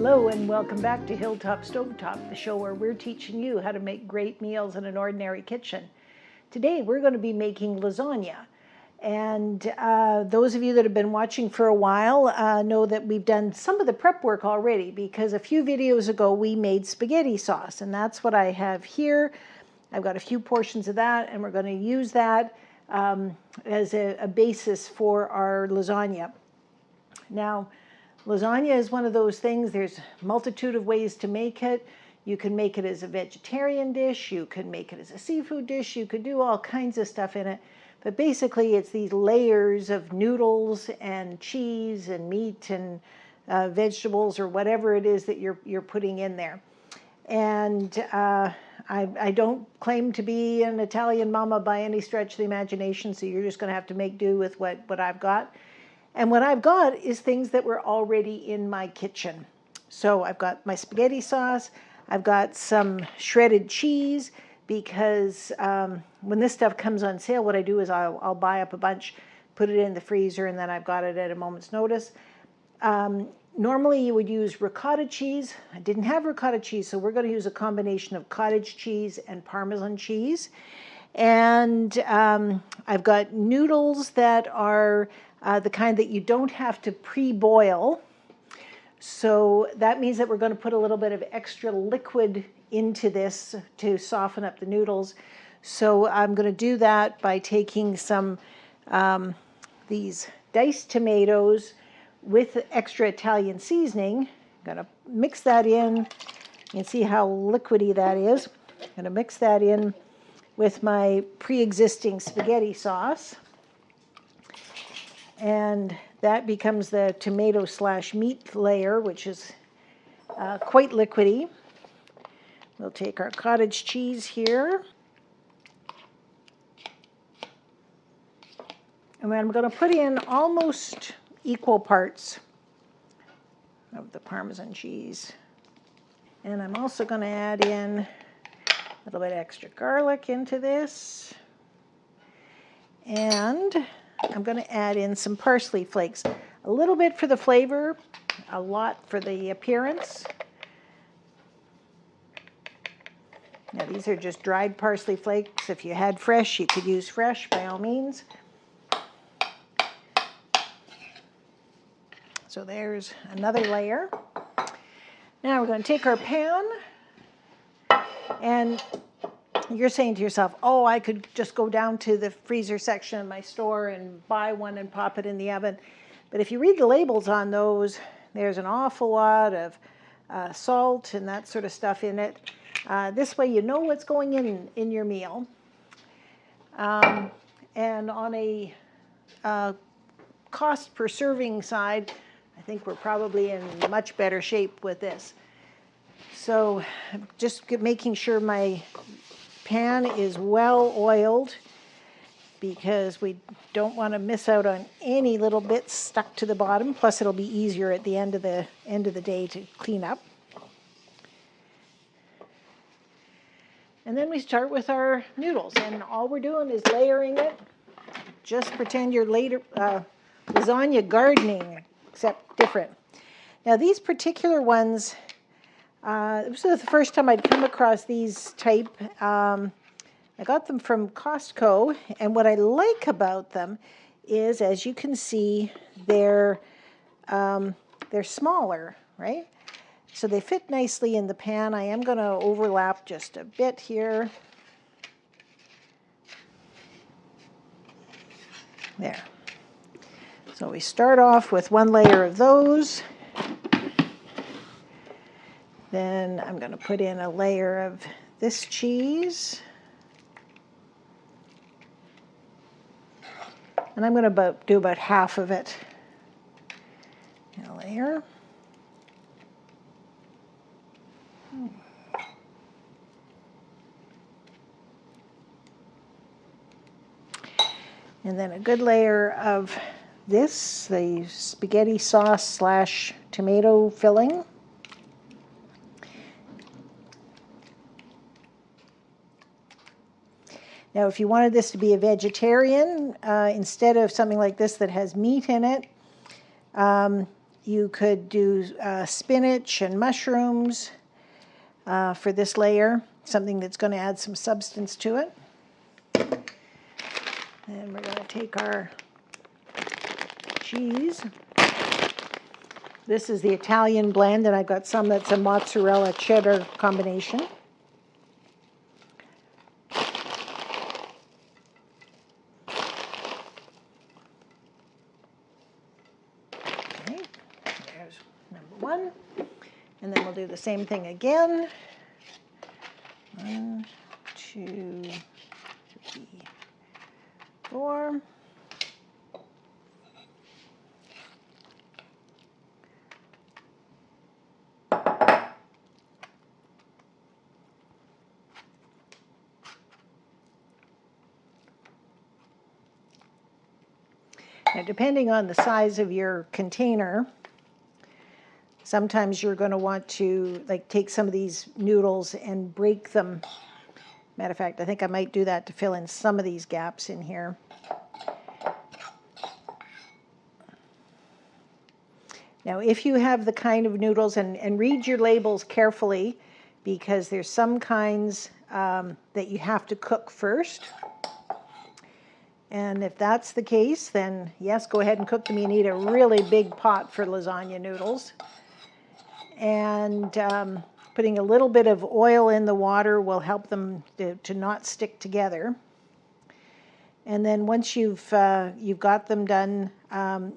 Hello and welcome back to Hilltop Stovetop, the show where we're teaching you how to make great meals in an ordinary kitchen. Today we're going to be making lasagna. And those of you that have been watching for a while know that we've done some of the prep work already, because a few videos ago we made spaghetti sauce, and that's what I have here. I've got a few portions of that, and we're going to use that as a basis for our lasagna. Now, lasagna is one of those things, there's a multitude of ways to make it. You can make it as a vegetarian dish, you can make it as a seafood dish, you could do all kinds of stuff in it. But basically it's these layers of noodles and cheese and meat and vegetables or whatever it is that you're putting in there. And I don't claim to be an Italian mama by any stretch of the imagination, so you're just going to have to make do with what I've got. And what I've got is things that were already in my kitchen. So I've got my spaghetti sauce, I've got some shredded cheese, because when this stuff comes on sale, what I do is I'll buy up a bunch, put it in the freezer, and then I've got it at a moment's notice. Normally you would use ricotta cheese. I didn't have ricotta cheese, so we're going to use a combination of cottage cheese and parmesan cheese. And I've got noodles that are the kind that you don't have to pre-boil. So that means that we're going to put a little bit of extra liquid into this to soften up the noodles. So I'm going to do that by taking some these diced tomatoes with extra Italian seasoning. I'm going to mix that in. You can see how liquidy that is. I'm going to mix that in with my pre-existing spaghetti sauce. And that becomes the tomato / meat layer, which is quite liquidy. We'll take our cottage cheese here. And I'm going to put in almost equal parts of the Parmesan cheese. And I'm also going to add in a little bit extra garlic into this. And I'm going to add in some parsley flakes. A little bit for the flavor, a lot for the appearance. Now these are just dried parsley flakes. If you had fresh, you could use fresh by all means. So there's another layer. Now we're going to take our pan, and you're saying to yourself, oh, I could just go down to the freezer section of my store and buy one and pop it in the oven. But if you read the labels on those, there's an awful lot of salt and that sort of stuff in it. This way you know what's going in your meal. And on a cost per serving side, I think we're probably in much better shape with this. So just making sure my pan is well oiled, because we don't want to miss out on any little bits stuck to the bottom. Plus it'll be easier at the end of the day to clean up. And then we start with our noodles, and all we're doing is layering it. Just pretend you're lasagna gardening, except different. Now these particular ones, this was the first time I'd come across these type. I got them from Costco, and what I like about them is, as you can see, they're smaller, right? So they fit nicely in the pan. I am going to overlap just a bit here. There. So we start off with one layer of those. Then I'm going to put in a layer of this cheese. And I'm going to do about half of it in a layer. And then a good layer of this, the spaghetti sauce / tomato filling. Now, if you wanted this to be a vegetarian, instead of something like this that has meat in it, You could do spinach and mushrooms for this layer, something that's going to add some substance to it. And we're going to take our cheese. This is the Italian blend, and I've got some that's a mozzarella cheddar combination. Okay, there's number one. And then we'll do the same thing again. 1, 2, 3, 4. Now, depending on the size of your container, sometimes you're going to want to take some of these noodles and break them. Matter of fact, I think I might do that to fill in some of these gaps in here. Now, if you have the kind of noodles, and read your labels carefully, because there's some kinds that you have to cook first. And if that's the case, then yes, go ahead and cook them. You need a really big pot for lasagna noodles. And putting a little bit of oil in the water will help them to not stick together. And then once you've got them done,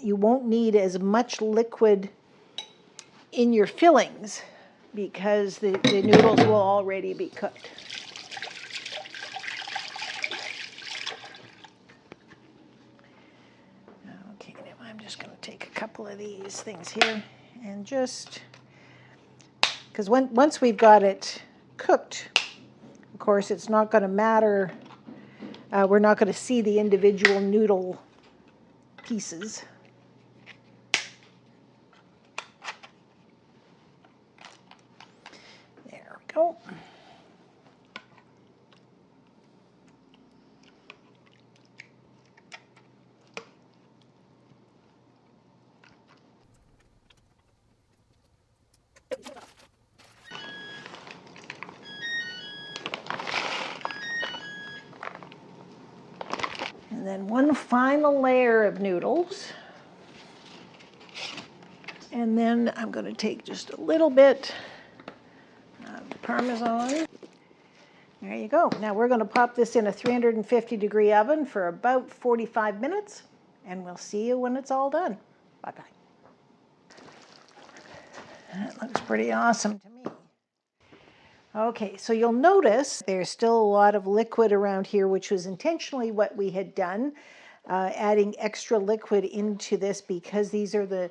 you won't need as much liquid in your fillings because the noodles will already be cooked. Okay, now I'm just going to take a couple of these things here and just, because once we've got it cooked, of course, it's not going to matter. We're not going to see the individual noodle pieces. There we go. And then one final layer of noodles. And then I'm going to take just a little bit of parmesan. There you go. Now we're going to pop this in a 350-degree oven for about 45 minutes, and we'll see you when it's all done. Bye-bye. That looks pretty awesome to me. Okay, so you'll notice there's still a lot of liquid around here, which was intentionally what we had done, adding extra liquid into this because these are the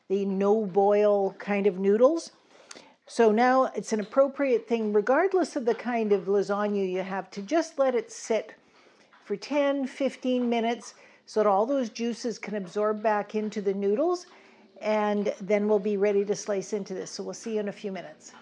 no-boil kind of noodles. So now it's an appropriate thing, regardless of the kind of lasagna you have, to just let it sit for 10, 15 minutes so that all those juices can absorb back into the noodles, and then we'll be ready to slice into this. So we'll see you in a few minutes.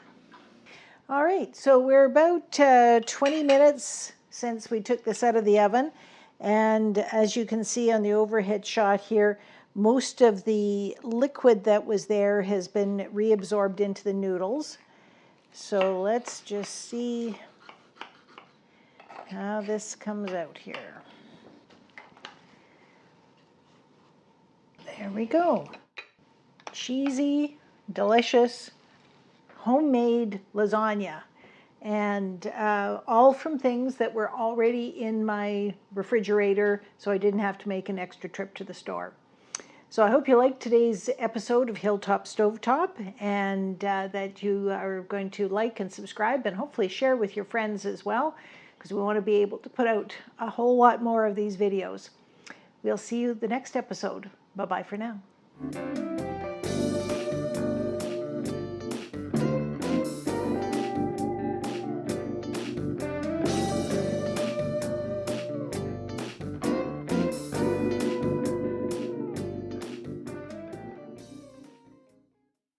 All right, so we're about 20 minutes since we took this out of the oven. And as you can see on the overhead shot here, most of the liquid that was there has been reabsorbed into the noodles. So let's just see how this comes out here. There we go. Cheesy, delicious, homemade lasagna, and all from things that were already in my refrigerator, so I didn't have to make an extra trip to the store. So I hope you liked today's episode of Hilltop Stovetop, and that you are going to like and subscribe and hopefully share with your friends as well, because we want to be able to put out a whole lot more of these videos. We'll see you the next episode. Bye-bye for now.